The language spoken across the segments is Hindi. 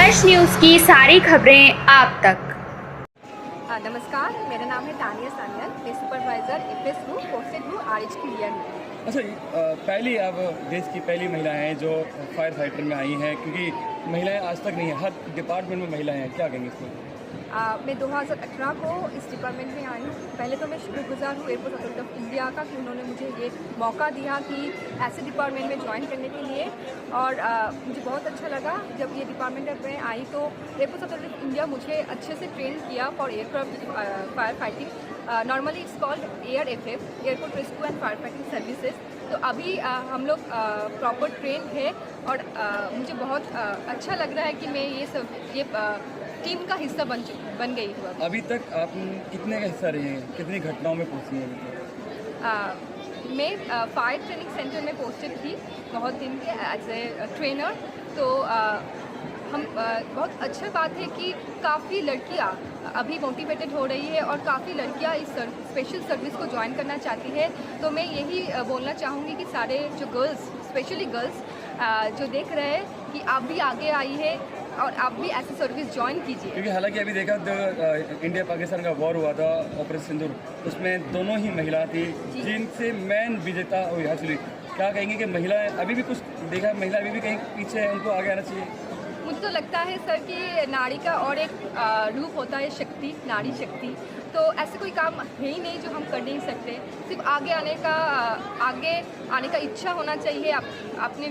अर्श न्यूज़ की सारी खबरें आप तक। नमस्कार, मेरा नाम है तानिया सानियल। मैं सुपरवाइज़र एफएस हूँ, पोस्टेड हूँ आरएचक्यू लिया में। अच्छा, पहली आप देश की पहली महिला हैं जो फायर फाइटर में आई हैं, क्योंकि महिलाएं आज तक नहीं हैं, हर डिपार्टमेंट में महिलाएं हैं, क्या कहेंगे इसमें? मैं 2018 को इस डिपार्टमेंट में आई हूँ। पहले तो मैं शुक्रगुजार हूँ एयरपोर्ट अथॉरिटी ऑफ इंडिया का कि उन्होंने मुझे ये मौका दिया कि ऐसे डिपार्टमेंट में ज्वाइन करने के लिए। और मुझे बहुत अच्छा लगा जब ये डिपार्टमेंट में आई तो एयरपोर्ट अथॉरिटी ऑफ इंडिया मुझे अच्छे से ट्रेन किया for aircraft fire fighting. Normally it's called ARFF, airport rescue and fire fighting services. तो अभी हम लोग प्रॉपर ट्रेन है और मुझे बहुत अच्छा लग रहा है कि मैं ये टीम का हिस्सा बन गई हूँ। अभी तक आप कितने का हिस्सा रही हैं, कितनी घटनाओं में पहुंची हैं? मैं फायर ट्रेनिंग सेंटर में पोस्टेड थी बहुत दिन के एज ए ट्रेनर। तो हम बहुत अच्छा बात है कि काफ़ी लड़कियाँ अभी मोटिवेटेड हो रही है और काफ़ी लड़कियाँ इस स्पेशल सर्विस को ज्वाइन करना चाहती है। तो मैं यही बोलना चाहूँगी कि सारे जो गर्ल्स, स्पेशली गर्ल्स जो देख रहे हैं कि आप भी आगे आई है और आप भी ऐसी सर्विस ज्वाइन कीजिए। क्योंकि हालांकि अभी देखा जो इंडिया पाकिस्तान का वॉर हुआ था, ऑपरेशन सिंदूर, उसमें दोनों ही महिला थी जिनसे मैन विजेता हुई हासिल हुई। क्या कहेंगे कि महिलाएं अभी भी कुछ देखा, महिला अभी भी कहीं पीछे है, उनको आगे आना चाहिए? मुझे तो लगता है सर कि नारी का और एक रूप होता है शक्ति, नारी शक्ति। तो ऐसे कोई काम है ही नहीं जो हम कर नहीं सकते। सिर्फ आगे आने का इच्छा होना चाहिए अपने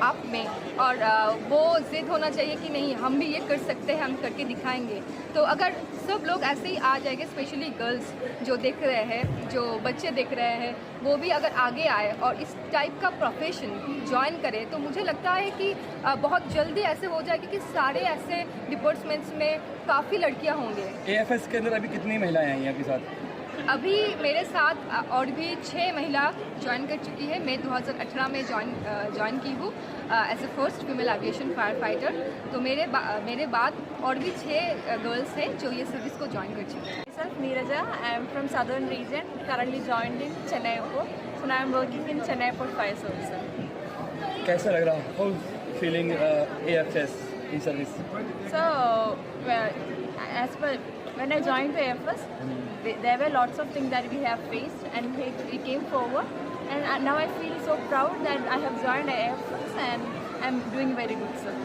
आप में, और वो जिद होना चाहिए कि नहीं हम भी ये कर सकते हैं, हम करके दिखाएंगे। तो अगर सब लोग ऐसे ही आ जाएंगे, स्पेशली गर्ल्स जो देख रहे हैं, जो बच्चे देख रहे हैं, वो भी अगर आगे आए और इस टाइप का प्रोफेशन ज्वाइन करें तो मुझे लगता है कि बहुत जल्दी ऐसे हो जाएगी कि सारे ऐसे डिपार्टमेंट्स में काफ़ी लड़कियां होंगे। एएफएस के अंदर अभी कितनी महिलाएं आई हैं आपके साथ? अभी मेरे साथ और भी 6 महिला ज्वाइन कर चुकी है। मैं 2018 में ज्वाइन की हूँ as a first female aviation fire fighter. तो मेरे बाद और भी 6 गर्ल्स हैं जो ये सर्विस को ज्वाइन कर चुकी है। Myself Neeraja, I am from southern region, currently joined in Chennai Airport. So now I am working in Chennai Airport Fire Service. कैसा लग रहा? How feeling AFS in service? So as per when I joined the AFS, there were lots of things that we have faced, and we came forward. And now I feel so proud that I have joined AFS and I am doing very good, sir.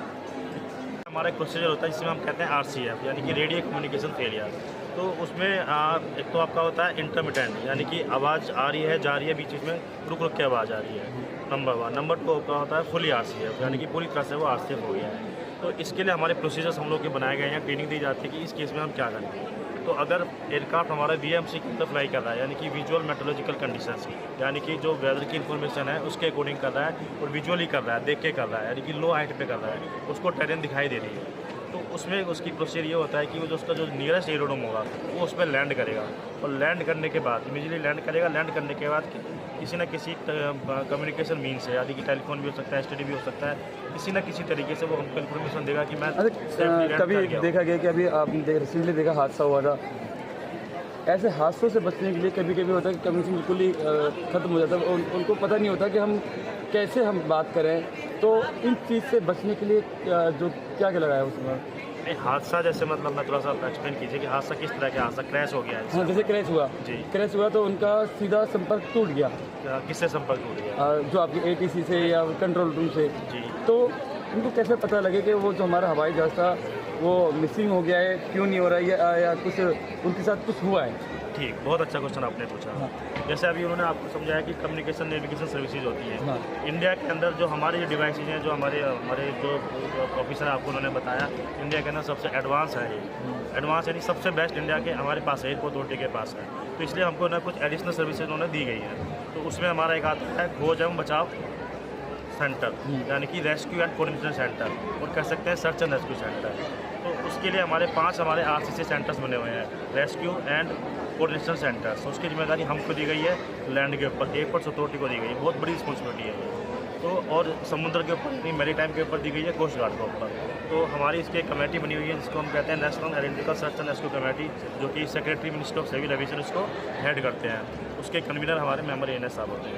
हमारा एक प्रोसीजर होता है जिसमें हम कहते हैं RCF, यानी कि रेडियो कम्युनिकेशन फेलियर। तो उसमें एक तो आपका होता है इंटरमिटेंट, यानी कि आवाज़ आ रही है, जा रही है, बीच बीच में रुक रुक के आवाज़ आ रही है, नंबर 1। नंबर 2 का होता है फुली RCF, यानी कि पूरी तरह से वो RCF हो गया है। तो इसके लिए हमारे प्रोसीजर्स हम लोग के बनाए गए हैं, ट्रेनिंग दी जाती है कि इस केस में हम क्या करें। तो अगर एयरक्राफ्ट हमारा VMC की तरफ फ्लाई कर रहा है, यानी कि विजुअल मेट्रोलॉजिकल कंडीशंस, यानी कि जो वेदर की इन्फॉर्मेशन है उसके अकॉर्डिंग कर रहा है और विजुअली कर रहा है, देख के कर रहा है, यानी कि लो हाइट पे कर रहा है, उसको टेरेन दिखाई दे रही है। तो उसमें उसकी प्रोसीजर ये होता है कि वो जो उसका जो नियरेस्ट एरोड्रोम होगा वो उस पर लैंड करेगा, और लैंड करने के बाद इमीडिएटली लैंड करेगा। लैंड करने के बाद किसी न किसी कम्युनिकेशन मीन से, यानी कि टेलीफोन भी हो सकता है, STD भी हो सकता है, किसी न किसी तरीके से वो हमको इन्फॉर्मेशन देगा कि मैं कभी देखा गया कि अभी आपने रिसेंटली देखा हादसा हुआ था, ऐसे हादसों से बचने के लिए कभी कभी होता है कि कम्युनिकेशन बिल्कुल ही ख़त्म हो जाता है, उनको पता नहीं होता कि हम कैसे हम बात करें। तो इन चीज़ से बचने के लिए जो क्या क्या लगाया उसमें? हादसा जैसे मतलब मैं थोड़ा सा एक्सप्लेन कीजिए कि हादसा किस तरह का हादसा, क्रैश हो गया है? हाँ, जैसे क्रैश हुआ जी, क्रैश हुआ तो उनका सीधा संपर्क टूट गया। किससे संपर्क टूट गया? जो आपके ATC से या कंट्रोल रूम से। जी, तो उनको कैसे पता लगे कि वो जो हमारा हवाई जहाज़ था वो मिसिंग हो गया है, क्यों नहीं हो रहा है, या कुछ उनके साथ कुछ हुआ है? ठीक, बहुत अच्छा क्वेश्चन आपने पूछा। हाँ। जैसे अभी उन्होंने आपको समझाया कि कम्युनिकेशन नेविगेशन सर्विसेज होती हैं। हाँ। इंडिया के अंदर जो हमारे जो डिवाइसेज हैं, जो हमारे जो ऑफिसर आपको उन्होंने बताया, इंडिया के अंदर सबसे एडवांस है ये। एडवांस यानी सबसे बेस्ट इंडिया के हमारे पास है, एयरपोर्ट अथॉरिटी के पास है। तो इसलिए हमको ना कुछ एडिशनल सर्विसेज उन्होंने दी गई है। तो उसमें हमारा एक आता है खोज एवं बचाव सेंटर, यानी कि रेस्क्यू एंड कोऑर्डिनेशन सेंटर, और कह सकते हैं सर्च एंड रेस्क्यू सेंटर। तो उसके लिए हमारे 5 RCC सेंटर्स बने हुए हैं, रेस्क्यू एंड कोऑर्डिनेशन सेंटर्स। उसकी जिम्मेदारी हमको दी गई है, लैंड के ऊपर एयरपोर्ट्स अथॉरिटी को दी गई है, बहुत बड़ी रिस्पॉन्सिबिलिटी है ये। तो और समुद्र के ऊपर, मैरीटाइम के ऊपर दी गई है, कोस्ट गार्ड के ऊपर। तो हमारी इसकी एक कमेटी बनी हुई है जिसको हम कहते हैं national aeronautical search and rescue committee, जो कि secretary minister of civil aviation उसको हेड करते हैं। उसके कन्वीनर हमारे मेंबर ANS साहब होते हैं।